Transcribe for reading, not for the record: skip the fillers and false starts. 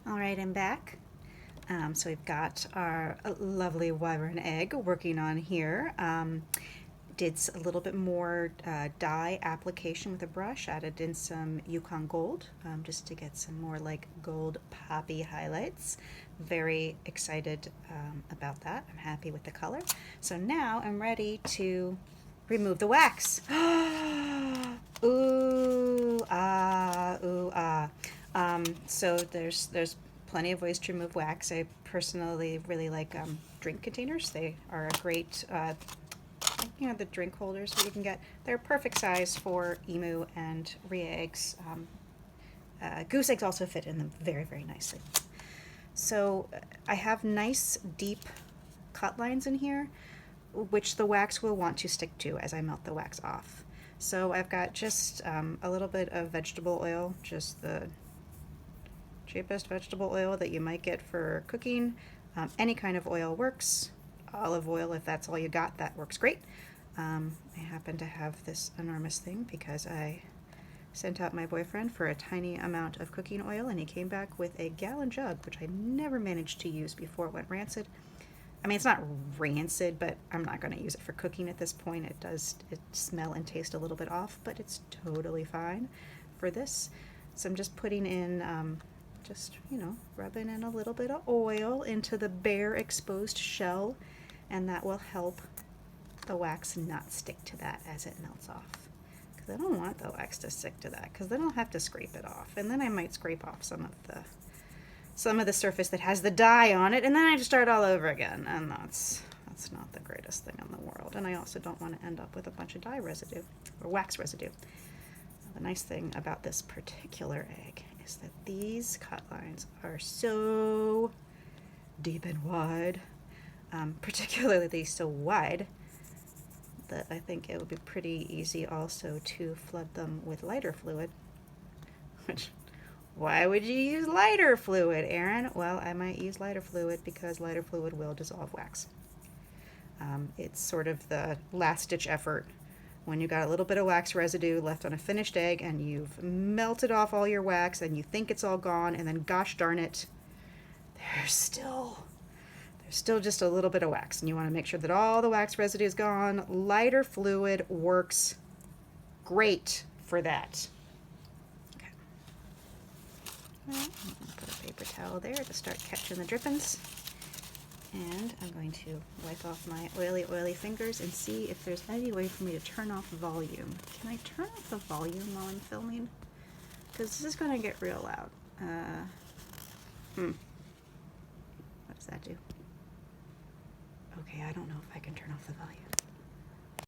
All right, I'm back. So we've got our lovely wyvern egg working on here. Did a little bit more dye application with a brush, added in some Yukon Gold just to get some more like gold poppy highlights. Very excited about that. I'm happy with the color. So now I'm ready to remove the wax. Ooh, ah, ooh, ah. So there's plenty of ways to remove wax. I personally really like drink containers. They are a great, the drink holders that you can get. They're perfect size for emu and rhea eggs. Goose eggs also fit in them very, very nicely. So I have nice deep cut lines in here, which the wax will want to stick to as I melt the wax off. So I've got just a little bit of vegetable oil, just the cheapest vegetable oil that you might get for cooking. Any kind of oil works. Olive oil, if that's all you got, that works great. I happen to have this enormous thing because I sent out my boyfriend for a tiny amount of cooking oil and he came back with a gallon jug, which I never managed to use before it went rancid. I mean, it's not rancid, but I'm not going to use it for cooking at this point. It smell and taste a little bit off, but it's totally fine for this. So I'm just putting in, rubbing in a little bit of oil into the bare exposed shell, and that will help the wax not stick to that as it melts off. Because I don't want the wax to stick to that, because then I'll have to scrape it off, and then I might scrape off some of the surface that has the dye on it, and then I have to start all over again, and that's not the greatest thing in the world. And I also don't want to end up with a bunch of dye residue or wax residue. The nice thing about this particular egg is that these cut lines are so deep and wide, particularly so wide that I think it would be pretty easy also to flood them with lighter fluid. Which, why would you use lighter fluid, Erin? Well, I might use lighter fluid because lighter fluid will dissolve wax. It's sort of the last-ditch effort when you got a little bit of wax residue left on a finished egg and you've melted off all your wax and you think it's all gone, and then gosh darn it, there's still just a little bit of wax, and you want to make sure that all the wax residue is gone. Lighter fluid works great for that. Okay. Well, I'm going to put a paper towel there to start catching the drippings. And I'm going to wipe off my oily fingers and see if there's any way for me to turn off volume. Can I turn off the volume while I'm filming? Because this is going to get real loud. What does that do? Okay, I don't know if I can turn off the volume.